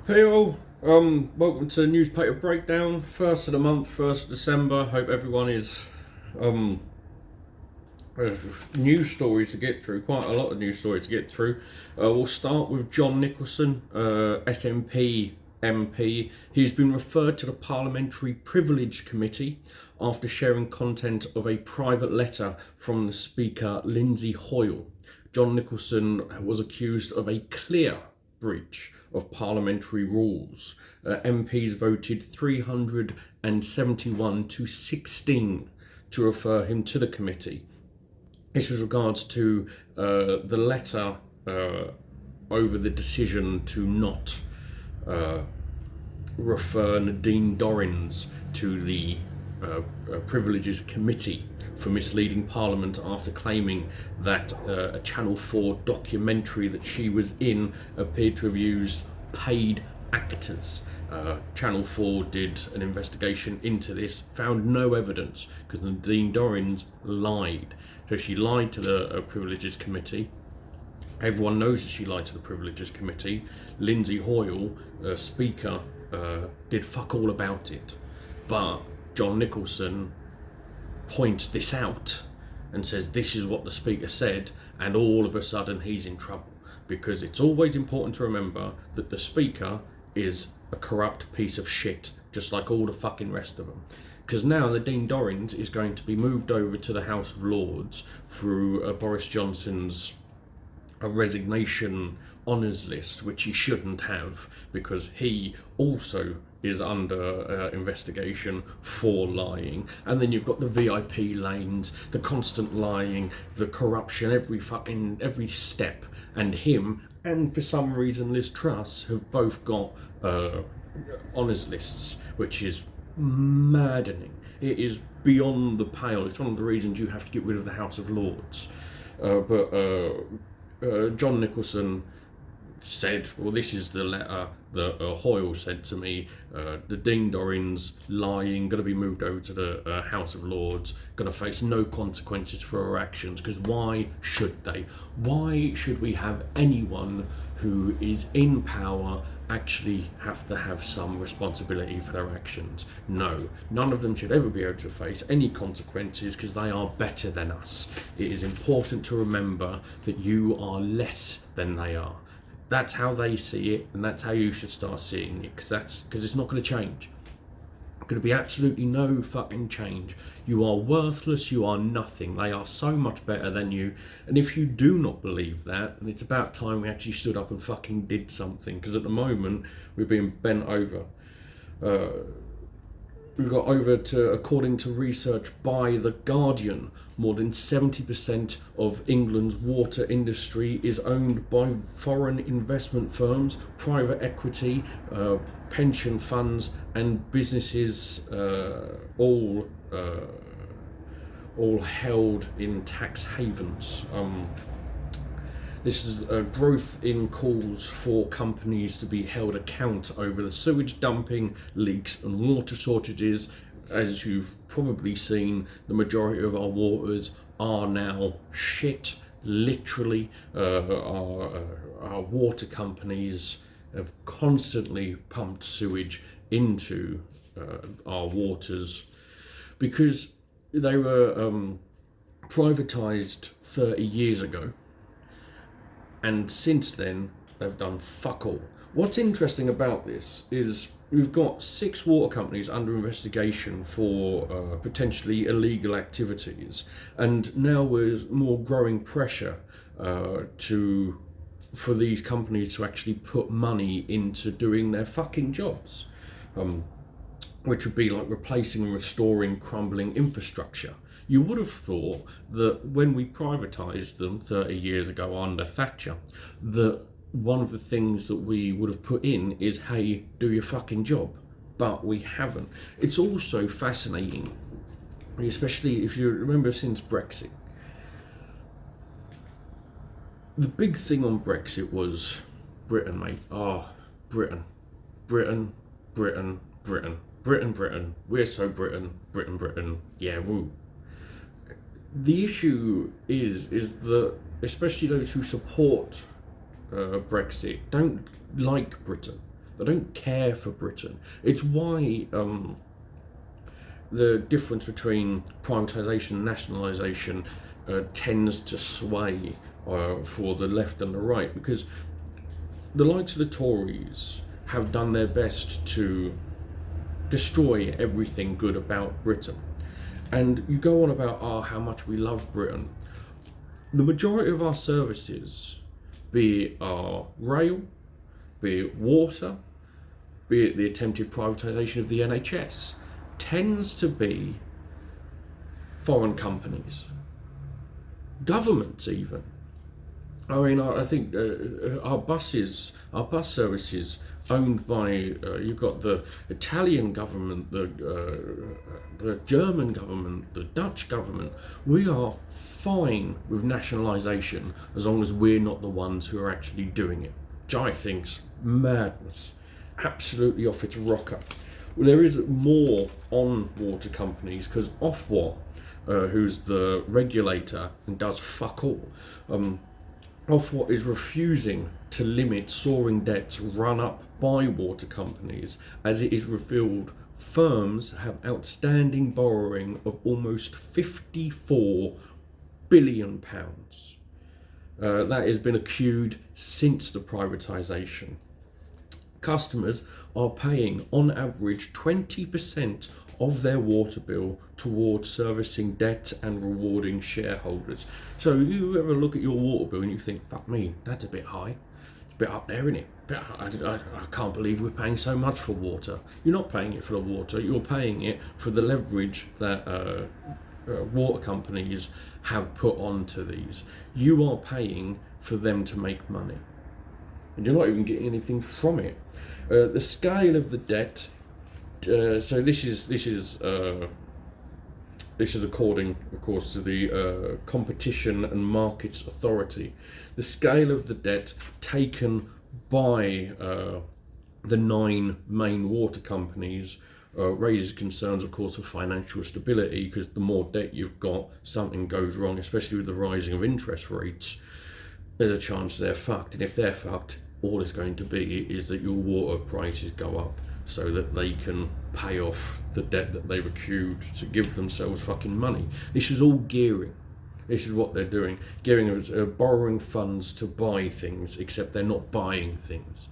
Hey all, welcome to Newspaper Breakdown, first of the month, 1st of December. Hope everyone is, um, news stories to get through, quite a lot of news stories to get through. We'll start with John Nicholson, SNP MP. He's been referred to the Parliamentary Privilege Committee after sharing content of a private letter from the Speaker, Lindsay Hoyle. John Nicholson was accused of a clear breach of parliamentary rules. MPs voted 371 to 16 to refer him to the committee. This was regards to the letter over the decision to not refer Nadine Dorrans to the Privileges Committee for misleading Parliament after claiming that a Channel 4 documentary that she was in appeared to have used paid actors. Channel 4 did an investigation into this, found no evidence because Nadine Dorrans lied. So she lied to the Privileges Committee. Everyone knows that she lied to the Privileges Committee. Lindsay Hoyle, Speaker, did fuck all about it. But John Nicholson points this out and says this is what the Speaker said, and all of a sudden he's in trouble. Because it's always important to remember that the Speaker is a corrupt piece of shit, just like all the fucking rest of them. Because now Nadine Dorrans is going to be moved over to the House of Lords through Boris Johnson's resignation honours list, which he shouldn't have, because he also is under investigation for lying. And then you've got the VIP lanes, the constant lying, the corruption, every step. And him, and for some reason Liz Truss, have both got honours lists, which is maddening. It is beyond the pale. It's one of the reasons you have to get rid of the House of Lords. John Nicholson said, well, this is the letter that Hoyle sent to me. The Dean Dorrans lying, going to be moved over to the House of Lords, going to face no consequences for her actions, because why should they? Why should we have anyone who is in power actually have to have some responsibility for their actions? No, none of them should ever be able to face any consequences because they are better than us. It is important to remember that you are less than they are. That's how they see it, and that's how you should start seeing it, because it's not going to change. Going to be absolutely no fucking change. You are worthless, you are nothing. They are so much better than you. And if you do not believe that, then it's about time we actually stood up and fucking did something, because at the moment we're being bent over. We've got over to, according to research by The Guardian, more than 70% of England's water industry is owned by foreign investment firms, private equity, pension funds, and businesses, all held in tax havens. This is a growth in calls for companies to be held account over the sewage dumping, leaks and water shortages. As you've probably seen, the majority of our waters are now shit, literally. Our water companies have constantly pumped sewage into our waters because they were privatised 30 years ago. And since then, they've done fuck all. What's interesting about this is we've got 6 water companies under investigation for potentially illegal activities, and now there's more growing pressure for these companies to actually put money into doing their fucking jobs, which would be like replacing and restoring crumbling infrastructure. You would have thought that when we privatised them 30 years ago under Thatcher, that one of the things that we would have put in is, hey, do your fucking job. But we haven't. It's also fascinating, especially if you remember since Brexit. The big thing on Brexit was Britain, mate. Britain. Britain, Britain, Britain. Britain, Britain. We're so Britain. Britain, Britain. Yeah, woo. The issue is that especially those who support Brexit don't like Britain. They don't care for Britain. It's why the difference between privatisation and nationalisation tends to sway for the left and the right, because the likes of the Tories have done their best to destroy everything good about Britain. And you go on about how much we love Britain. The majority of our services, be it our rail, be it water, be it the attempted privatisation of the NHS, tends to be foreign companies, governments even. I mean, I think our bus services owned by, you've got the Italian government, the German government, the Dutch government. We are fine with nationalisation as long as we're not the ones who are actually doing it, which I think's madness, absolutely off its rocker. Well, there is more on water companies, because Ofwat, who's the regulator and does fuck all, Ofwat is refusing to limit soaring debts run up by water companies, as it is revealed firms have outstanding borrowing of almost £54 billion. That has been accrued since the privatisation. Customers are paying on average 20% of their water bill towards servicing debt and rewarding shareholders. So you ever look at your water bill and you think, fuck me, that's a bit high. It's a bit up there, isn't it? I can't believe we're paying so much for water. You're not paying it for the water, you're paying it for the leverage that water companies have put onto these. You are paying for them to make money, and you're not even getting anything from it. The scale of the debt. So this is according, of course, to the Competition and Markets Authority. The scale of the debt taken by the 9 main water companies raises concerns, of course, of financial stability, because the more debt you've got, something goes wrong, especially with the rising of interest rates. There's a chance they're fucked, and if they're fucked, all it's going to be is that your water prices go up, so that they can pay off the debt that they've accrued to give themselves fucking money. This is all gearing. This is what they're doing. Gearing is borrowing funds to buy things, except they're not buying things.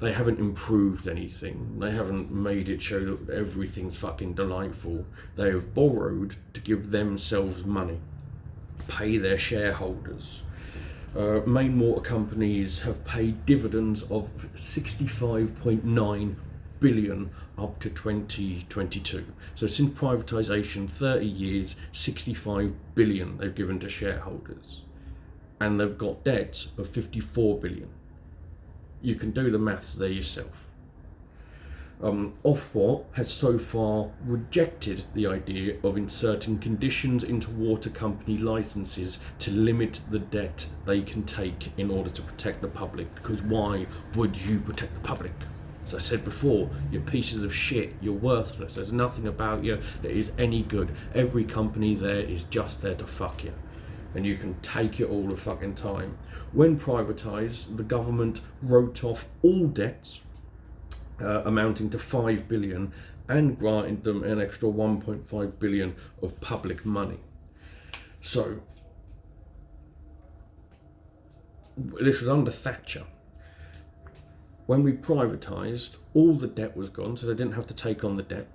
They haven't improved anything. They haven't made it show that everything's fucking delightful. They have borrowed to give themselves money, pay their shareholders. Main water companies have paid dividends of 65.9 billion up to 2022. So since privatisation, 30 years, 65 billion they've given to shareholders, and they've got debts of 54 billion. You can do the maths there yourself. Ofwat has so far rejected the idea of inserting conditions into water company licences to limit the debt they can take in order to protect the public, because why would you protect the public? As I said before, you're pieces of shit, you're worthless, there's nothing about you that is any good. Every company there is just there to fuck you, and you can take it all the fucking time. When privatised, the government wrote off all debts amounting to 5 billion and granted them an extra 1.5 billion of public money. So this was under Thatcher. When we privatised, all the debt was gone, so they didn't have to take on the debt.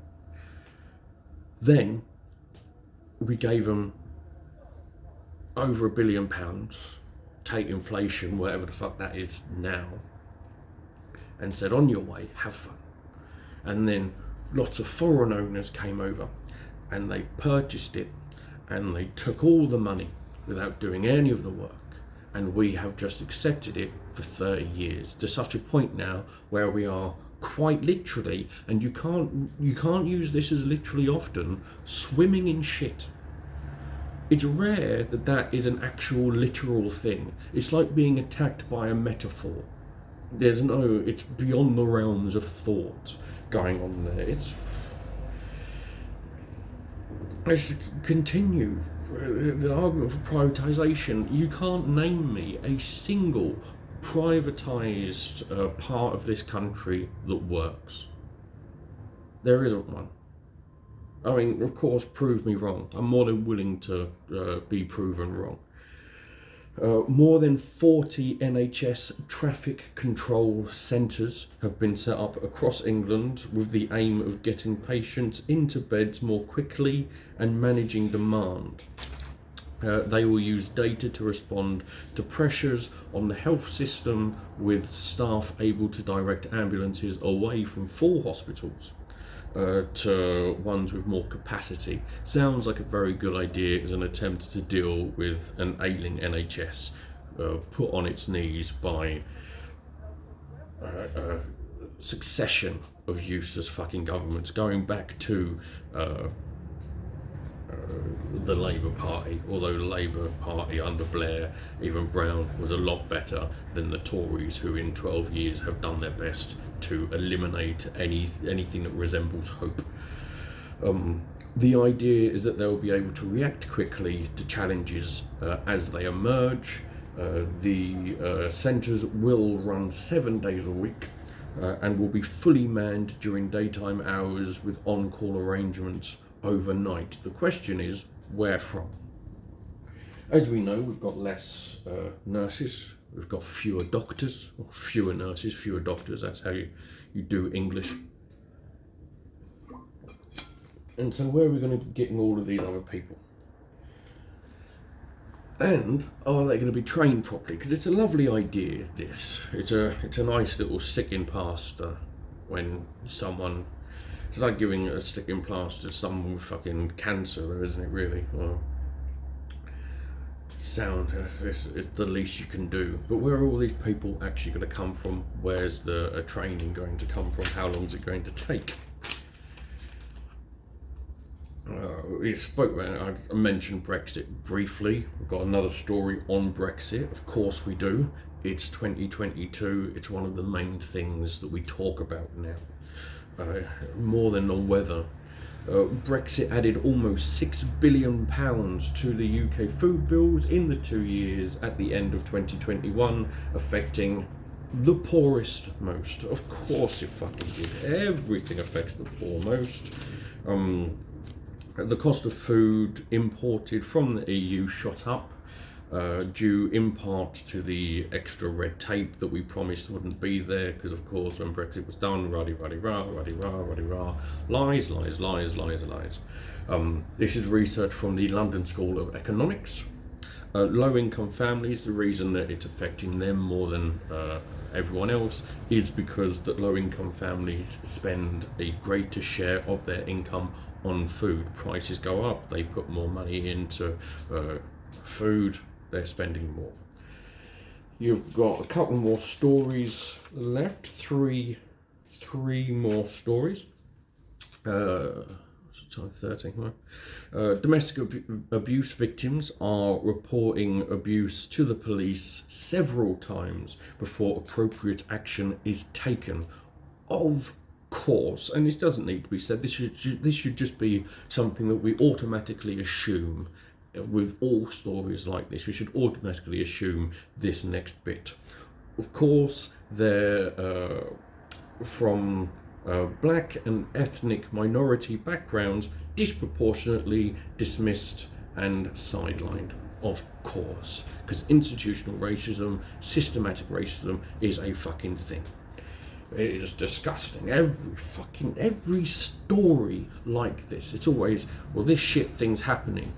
Then we gave them over £1 billion, take inflation, whatever the fuck that is now, and said, on your way, have fun. And then lots of foreign owners came over and they purchased it, and they took all the money without doing any of the work, and we have just accepted it for 30 years, to such a point now where we are quite literally, and you can't use this as literally often, swimming in shit. It's rare that that is an actual literal thing. It's like being attacked by a metaphor. It's beyond the realms of thought going on there. Let's continue. The argument for privatisation, you can't name me a single privatised part of this country that works? There isn't one. I mean, of course, prove me wrong. I'm more than willing to be proven wrong. More than 40 NHS traffic control centres have been set up across England with the aim of getting patients into beds more quickly and managing demand. They will use data to respond to pressures on the health system, with staff able to direct ambulances away from full hospitals to ones with more capacity. Sounds like a very good idea as an attempt to deal with an ailing NHS put on its knees by a succession of useless fucking governments, going back to the Labour Party, although the Labour Party under Blair, even Brown, was a lot better than the Tories, who in 12 years have done their best to eliminate anything that resembles hope. The idea is that they'll be able to react quickly to challenges as they emerge. The centres will run 7 days a week and will be fully manned during daytime hours with on-call arrangements overnight. The question is, where from? As we know, we've got less nurses, we've got fewer doctors, or fewer nurses, fewer doctors. That's how you do English. And so where are we going to be getting all of these other people? And are they going to be trained properly? Because it's a lovely idea, this. It's a nice little sticking plaster when someone... It's like giving a sticking plaster to someone with fucking cancer, though, isn't it, really? Well, sound, it's the least you can do. But where are all these people actually going to come from? Where's the training going to come from? How long is it going to take? We spoke about, I mentioned Brexit briefly. We've got another story on Brexit. Of course we do. It's 2022. It's one of the main things that we talk about now. More than the weather. Brexit added almost £6 billion to the UK food bills in the 2 years at the end of 2021, affecting the poorest most. Of course it fucking did. Everything affects the poor most. The cost of food imported from the EU shot up, due in part to the extra red tape that we promised wouldn't be there, because of course when Brexit was done, rah-de-rah, lies. This is research from the London School of Economics. Low-income families, the reason that it's affecting them more than everyone else is because that low-income families spend a greater share of their income on food. Prices go up, they put more money into food, they're spending more. You've got a couple more stories left, three more stories. 13, right? Domestic abuse victims are reporting abuse to the police several times before appropriate action is taken. Of course, and this doesn't need to be said, this should just be something that we automatically assume with all stories like this. We should automatically assume this next bit. Of course, they're from black and ethnic minority backgrounds, disproportionately dismissed and sidelined. Of course, because institutional racism, systematic racism is a fucking thing. It is disgusting. Every story like this, it's always, well, this shit thing's happening,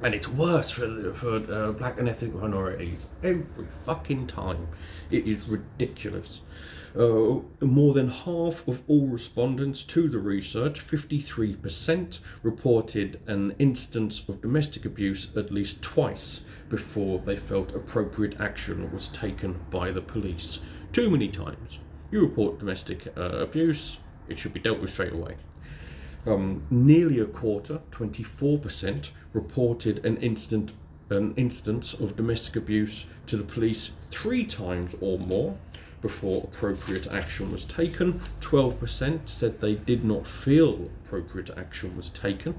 and it's worse for black and ethnic minorities every fucking time. It is ridiculous. More than half of all respondents to the research, 53%, reported an instance of domestic abuse at least twice before they felt appropriate action was taken by the police. Too many times. You report domestic abuse, it should be dealt with straight away. Nearly a quarter, 24%, reported an instance of domestic abuse to the police 3 times or more before appropriate action was taken. 12% said they did not feel appropriate action was taken.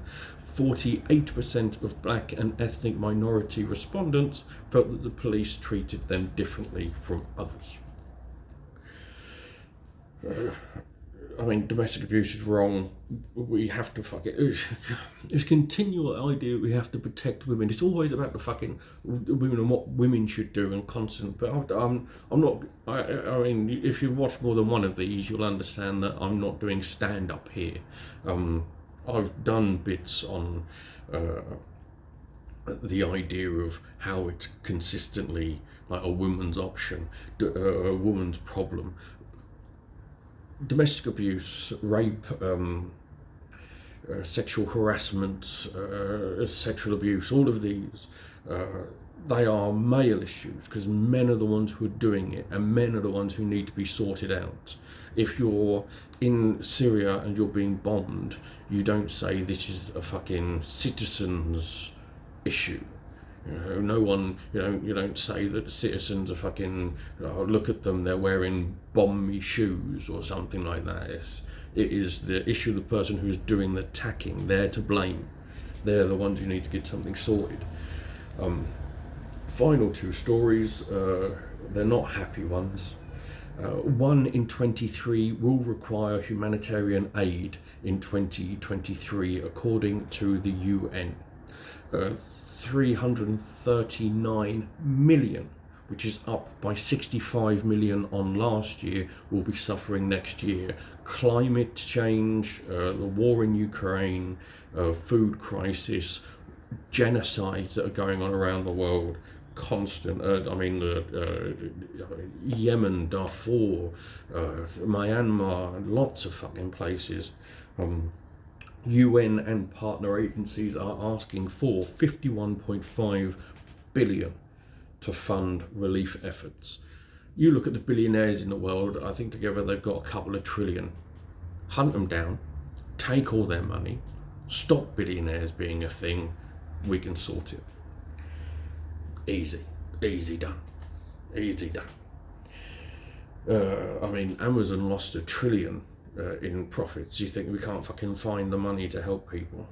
48% of black and ethnic minority respondents felt that the police treated them differently from others. I mean, domestic abuse is wrong. We have to This continual idea that we have to protect women. It's always about the fucking women and what women should do and constant. But I'm not. I mean, if you've watched more than one of these, you'll understand that I'm not doing stand up here. I've done bits on the idea of how it's consistently like a woman's option, a woman's problem. Domestic abuse, rape, sexual harassment, sexual abuse, all of these, they are male issues because men are the ones who are doing it and men are the ones who need to be sorted out. If you're in Syria and you're being bombed, you don't say this is a fucking citizen's issue. No one, you don't say that citizens are fucking, look at them, they're wearing bomb-me shoes or something like that. It is the issue of the person who's doing the attacking. They're to blame. They're the ones who need to get something sorted. Final two stories, they're not happy ones. 1 in 23 will require humanitarian aid in 2023, according to the UN. 339 million, which is up by 65 million on last year, will be suffering next year. Climate change, the war in Ukraine, food crisis, genocides that are going on around the world, constant. Yemen, Darfur, Myanmar, lots of fucking places. UN and partner agencies are asking for 51.5 billion to fund relief efforts. You look at the billionaires in the world, I think together they've got a couple of trillion. Hunt them down, take all their money, stop billionaires being a thing, we can sort it. Easy done. Amazon lost $1 trillion in profits. You think we can't fucking find the money to help people?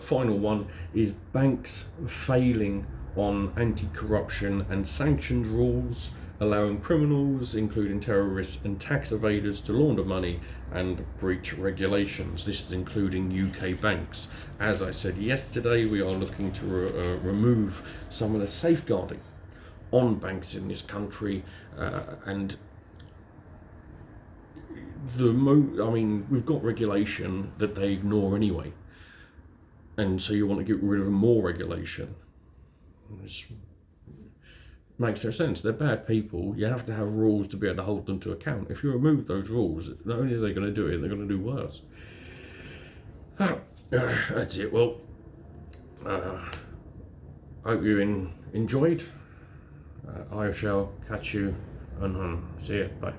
Final one is banks failing on anti-corruption and sanctions rules, allowing criminals, including terrorists and tax evaders, to launder money and breach regulations. This is including UK banks. As I said yesterday, we are looking to remove some of the safeguarding on banks in this country, and we've got regulation that they ignore anyway, and so you want to get rid of more regulation. It makes no sense. They're bad people. You have to have rules to be able to hold them to account. If you remove those rules, not only are they going to do it, they're going to do worse. That's it. Well, hope you enjoyed. I shall catch you and see you. Bye.